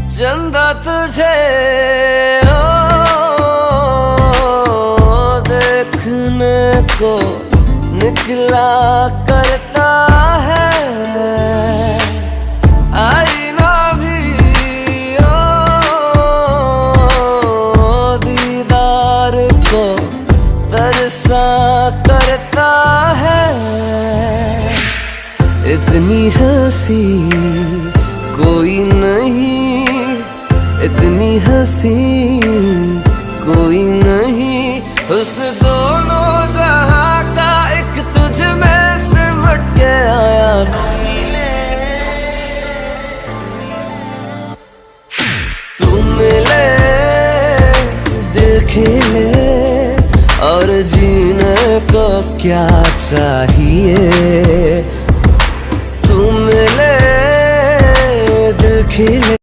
चंदा तुझे देखने को निकला करता है, आईना भी दीदार को तरसा करता है। इतनी हंसी कोई नहीं, इतनी हंसी कोई नहीं, हुस्न दोनों जहां का एक तुझ में सिमट के आया। तू मिले दिल खिले और जीने को क्या चाहिए। तू मिले दिल खिले।